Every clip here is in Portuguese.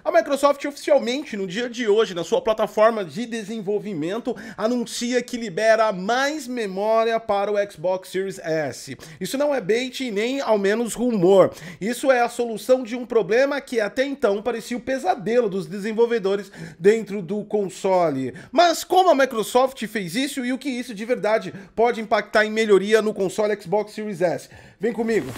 A Microsoft oficialmente, no dia de hoje, na sua plataforma de desenvolvimento, anuncia que libera mais memória para o Xbox Series S. Isso não é bait e nem ao menos rumor. Isso é a solução de um problema que até então parecia o pesadelo dos desenvolvedores dentro do console. Mas como a Microsoft fez isso e o que isso de verdade pode impactar em melhoria no console Xbox Series S? Vem comigo!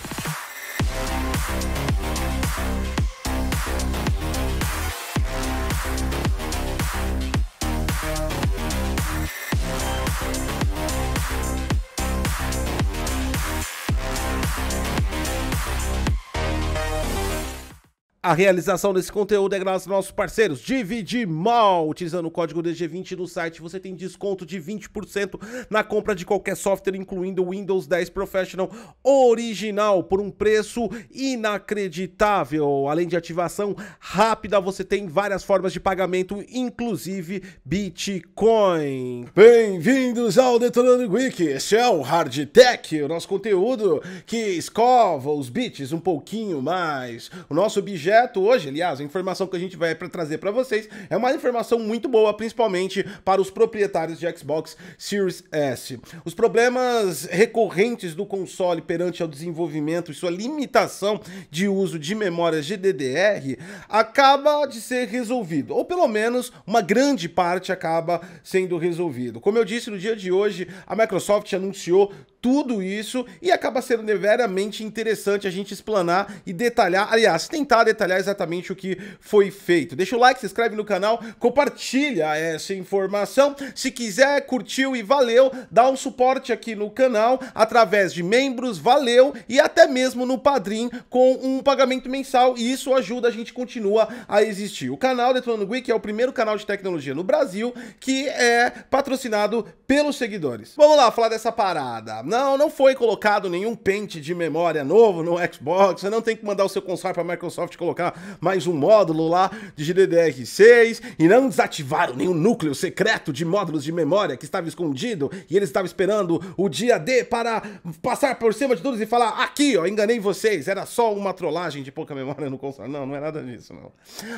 A realização desse conteúdo é graças aos nossos parceiros DVD Mall. Utilizando o código DG20 no site, você tem desconto de 20% na compra de qualquer software, incluindo o Windows 10 Professional original, por um preço inacreditável. Além de ativação rápida, você tem várias formas de pagamento, inclusive Bitcoin. Bem-vindos ao Detonando Geek. Este é o Hard Tech, o nosso conteúdo que escova os bits um pouquinho mais. O nosso objeto hoje, aliás, a informação que a gente vai trazer para vocês é uma informação muito boa, principalmente para os proprietários de Xbox Series S. Os problemas recorrentes do console perante ao desenvolvimento e sua limitação de uso de memórias GDDR acaba de ser resolvido, ou pelo menos uma grande parte acaba sendo resolvido. Como eu disse, no dia de hoje, a Microsoft anunciou tudo isso e acaba sendo verdadeiramente interessante a gente explanar e detalhar, aliás, tentar detalhar exatamente o que foi feito. Deixa o like, se inscreve no canal, compartilha essa informação. Se quiser, curtiu e valeu, dá um suporte aqui no canal através de membros, valeu, e até mesmo no Padrim com um pagamento mensal, e isso ajuda a gente continuar a existir. O canal Detonando Geek é o primeiro canal de tecnologia no Brasil que é patrocinado pelos seguidores. Vamos lá falar dessa parada. Não foi colocado nenhum pente de memória novo no Xbox, você não tem que mandar o seu console para a Microsoft colocar mais um módulo lá de GDDR6, e não desativaram nenhum núcleo secreto de módulos de memória que estava escondido e eles estavam esperando o dia D para passar por cima de todos e falar: aqui, ó, enganei vocês, era só uma trollagem de pouca memória no console. Não é nada disso, não.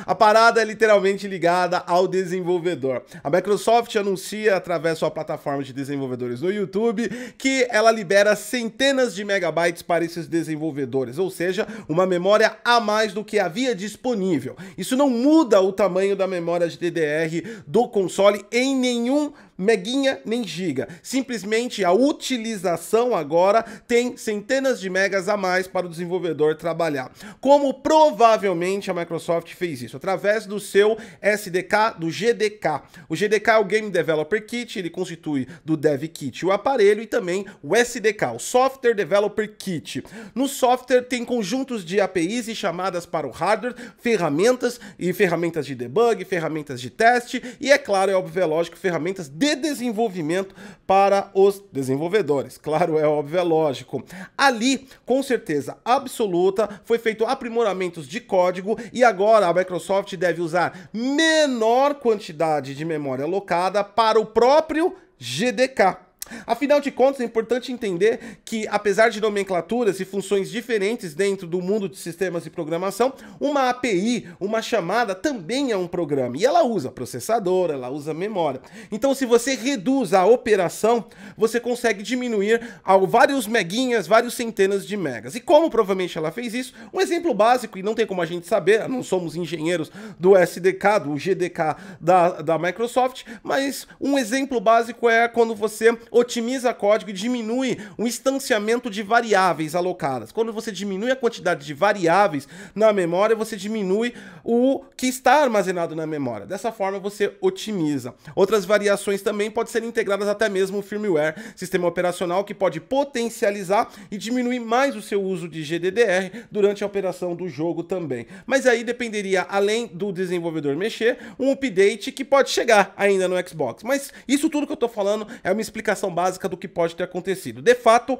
A parada é literalmente ligada ao desenvolvedor. A Microsoft anuncia através da sua plataforma de desenvolvedores no YouTube que ela libera centenas de megabytes para esses desenvolvedores, ou seja, uma memória a mais do que havia disponível. Isso não muda o tamanho da memória de DDR do console em nenhum meguinha nem giga. Simplesmente a utilização agora tem centenas de megas a mais para o desenvolvedor trabalhar. Como provavelmente a Microsoft fez isso? Através do seu SDK, do GDK. O GDK é o Game Developer Kit, ele constitui do Dev Kit o aparelho e também o SDK, o Software Developer Kit. No software tem conjuntos de APIs e chamadas para o hardware, ferramentas e ferramentas de debug, ferramentas de teste e, é claro, é óbvio, é lógico, ferramentas de desenvolvimento para os desenvolvedores. Claro, é óbvio, é lógico. Ali, com certeza absoluta, foi feito aprimoramentos de código e agora a Microsoft deve usar menor quantidade de memória alocada para o próprio GDK. Afinal de contas, é importante entender que, apesar de nomenclaturas e funções diferentes dentro do mundo de sistemas de programação, uma API, uma chamada, também é um programa. E ela usa processador, ela usa memória. Então, se você reduz a operação, você consegue diminuir vários meguinhas, vários centenas de megas. E como provavelmente ela fez isso, um exemplo básico, e não tem como a gente saber, não somos engenheiros do SDK, do GDK da Microsoft, mas um exemplo básico é quando você otimiza código e diminui o instanciamento de variáveis alocadas. Quando você diminui a quantidade de variáveis na memória, você diminui o que está armazenado na memória. Dessa forma, você otimiza. Outras variações também podem ser integradas até mesmo o firmware, sistema operacional, que pode potencializar e diminuir mais o seu uso de GDDR durante a operação do jogo também. Mas aí dependeria, além do desenvolvedor mexer, um update que pode chegar ainda no Xbox. Mas isso tudo que eu estou falando é uma explicação básica do que pode ter acontecido. De fato,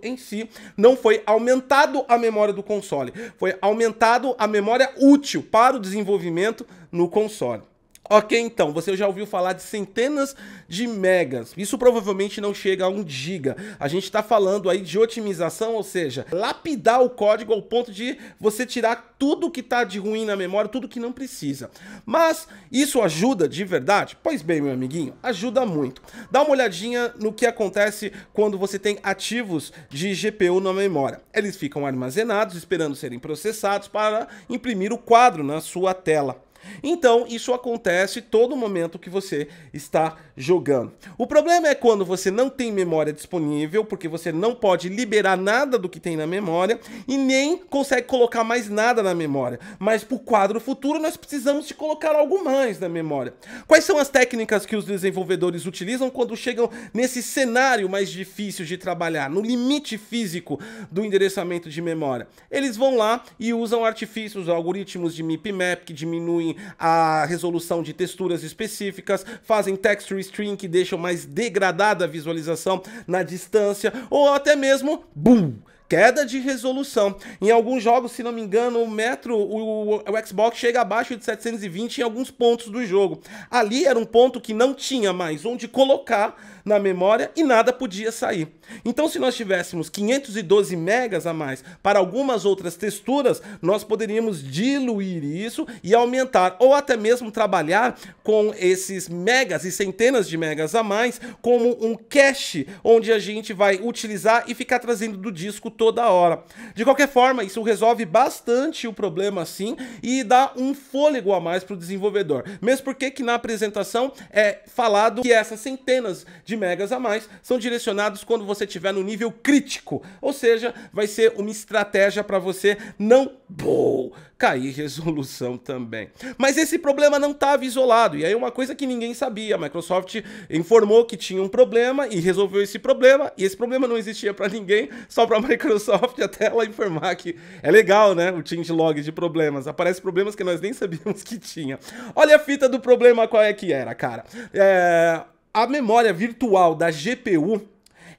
em si, não foi aumentado a memória do console, foi aumentado a memória útil para o desenvolvimento no console. Ok, então, você já ouviu falar de centenas de megas. Isso provavelmente não chega a 1 giga. A gente está falando aí de otimização, ou seja, lapidar o código ao ponto de você tirar tudo que está de ruim na memória, tudo que não precisa. Mas isso ajuda de verdade? Pois bem, meu amiguinho, ajuda muito. Dá uma olhadinha no que acontece quando você tem ativos de GPU na memória. Eles ficam armazenados, esperando serem processados para imprimir o quadro na sua tela. Então, isso acontece todo momento que você está jogando. O problema é quando você não tem memória disponível, porque você não pode liberar nada do que tem na memória e nem consegue colocar mais nada na memória. Mas para o quadro futuro, nós precisamos de colocar algo mais na memória. Quais são as técnicas que os desenvolvedores utilizam quando chegam nesse cenário mais difícil de trabalhar, no limite físico do endereçamento de memória? Eles vão lá e usam artifícios, algoritmos de MIP-map que diminuem a resolução de texturas específicas, fazem texture string que deixam mais degradada a visualização na distância, ou até mesmo, boom, queda de resolução. Em alguns jogos, se não me engano, o Xbox chega abaixo de 720 em alguns pontos do jogo. Ali era um ponto que não tinha mais onde colocar na memória e nada podia sair. Então, se nós tivéssemos 512 megas a mais para algumas outras texturas, nós poderíamos diluir isso e aumentar, ou até mesmo trabalhar com esses megas e centenas de megas a mais como um cache, onde a gente vai utilizar e ficar trazendo do disco toda hora. De qualquer forma, isso resolve bastante o problema assim e dá um fôlego a mais para o desenvolvedor. Mesmo porque que na apresentação é falado que essas centenas de megas a mais são direcionados quando você estiver no nível crítico, ou seja, vai ser uma estratégia para você não cair resolução também. Mas esse problema não estava isolado, e aí uma coisa que ninguém sabia, a Microsoft informou que tinha um problema e resolveu esse problema, e esse problema não existia para ninguém, só para a Microsoft, até ela informar que é legal, né, o changelog de problemas, aparece problemas que nós nem sabíamos que tinha. Olha a fita do problema, qual é que era, cara. A memória virtual da GPU,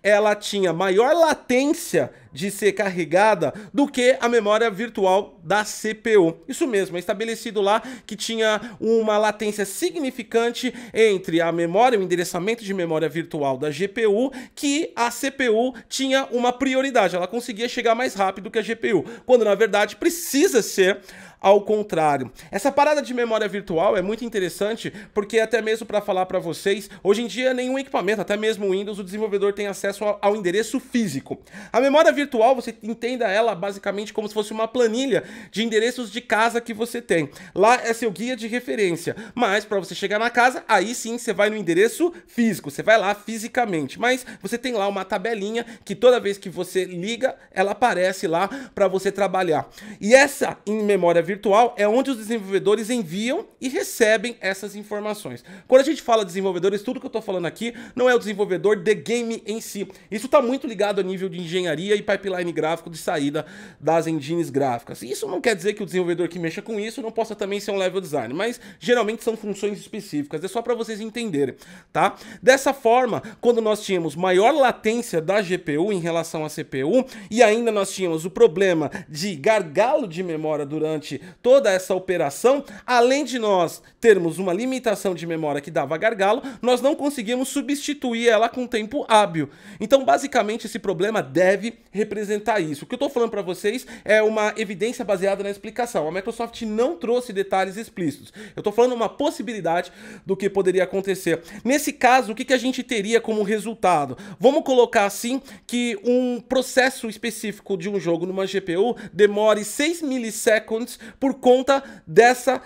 ela tinha maior latência de ser carregada do que a memória virtual da CPU. Isso mesmo, é estabelecido lá que tinha uma latência significante entre a memória, o endereçamento de memória virtual da GPU, que a CPU tinha uma prioridade, ela conseguia chegar mais rápido que a GPU, quando na verdade precisa ser ao contrário. Essa parada de memória virtual é muito interessante, porque até mesmo para falar para vocês, hoje em dia nenhum equipamento, até mesmo o Windows, o desenvolvedor tem acesso ao endereço físico. A memória virtual, você entenda ela basicamente como se fosse uma planilha de endereços de casa que você tem. Lá é seu guia de referência, mas para você chegar na casa, aí sim você vai no endereço físico, você vai lá fisicamente, mas você tem lá uma tabelinha que toda vez que você liga, ela aparece lá para você trabalhar. E essa em memória virtual é onde os desenvolvedores enviam e recebem essas informações. Quando a gente fala desenvolvedores, tudo que eu tô falando aqui não é o desenvolvedor de game em si. Isso tá muito ligado a nível de engenharia e pipeline gráfico de saída das engines gráficas. Isso não quer dizer que o desenvolvedor que mexa com isso não possa também ser um level design, mas geralmente são funções específicas, é só para vocês entenderem, tá? Dessa forma, quando nós tínhamos maior latência da GPU em relação à CPU e ainda nós tínhamos o problema de gargalo de memória durante toda essa operação, além de nós termos uma limitação de memória que dava gargalo, nós não conseguimos substituir ela com tempo hábil. Então, basicamente, esse problema deve representar isso. O que eu estou falando para vocês é uma evidência baseada na explicação. A Microsoft não trouxe detalhes explícitos. Eu estou falando uma possibilidade do que poderia acontecer. Nesse caso, o que a gente teria como resultado? Vamos colocar assim que um processo específico de um jogo numa GPU demore 6 milissegundos por conta dessa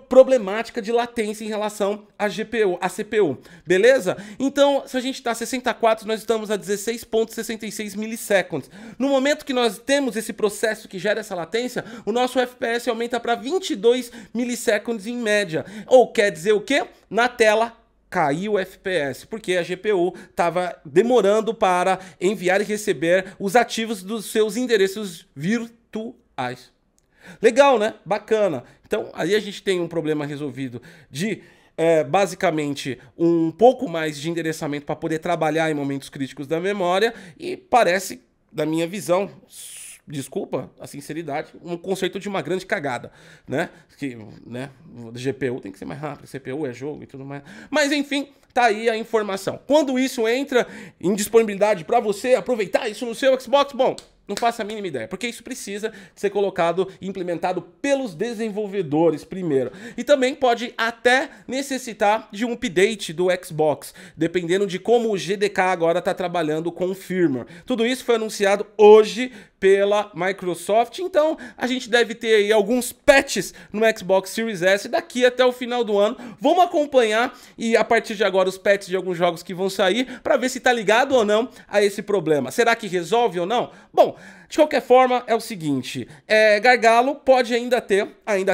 problemática de latência em relação à GPU, à CPU, beleza? Então, se a gente está a 60 quadros, nós estamos a 16,66 milissegundos. No momento que nós temos esse processo que gera essa latência, o nosso FPS aumenta para 22 milissegundos em média. Ou quer dizer o quê? Na tela caiu o FPS, porque a GPU estava demorando para enviar e receber os ativos dos seus endereços virtuais. Legal, né? Bacana. Então, aí a gente tem um problema resolvido de, basicamente, um pouco mais de endereçamento para poder trabalhar em momentos críticos da memória e parece, da minha visão, desculpa a sinceridade, um conceito de uma grande cagada, né? Que, né, GPU tem que ser mais rápido, CPU é jogo e tudo mais. Mas enfim, tá aí a informação. Quando isso entra em disponibilidade para você aproveitar isso no seu Xbox, bom, não faço a mínima ideia, porque isso precisa ser colocado e implementado pelos desenvolvedores primeiro. E também pode até necessitar de um update do Xbox, dependendo de como o GDK agora está trabalhando com o firmware. Tudo isso foi anunciado hoje pela Microsoft, então a gente deve ter aí alguns patches no Xbox Series S daqui até o final do ano. Vamos acompanhar e a partir de agora os patches de alguns jogos que vão sair para ver se tá ligado ou não a esse problema. Será que resolve ou não? Bom, de qualquer forma é o seguinte, gargalo pode ainda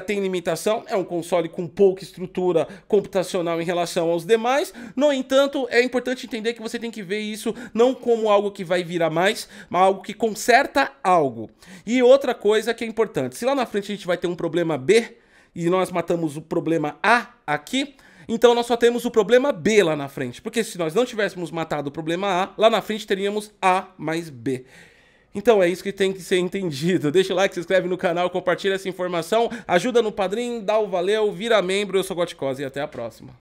tem limitação, é um console com pouca estrutura computacional em relação aos demais. No entanto, é importante entender que você tem que ver isso não como algo que vai virar mais, mas algo que conserta algo. E outra coisa que é importante, se lá na frente a gente vai ter um problema B e nós matamos o problema A aqui, então nós só temos o problema B lá na frente, porque se nós não tivéssemos matado o problema A, lá na frente teríamos A mais B. Então é isso que tem que ser entendido. Deixa o like, se inscreve no canal, compartilha essa informação, ajuda no Padrim, dá o valeu, vira membro. Eu sou Goticose e até a próxima.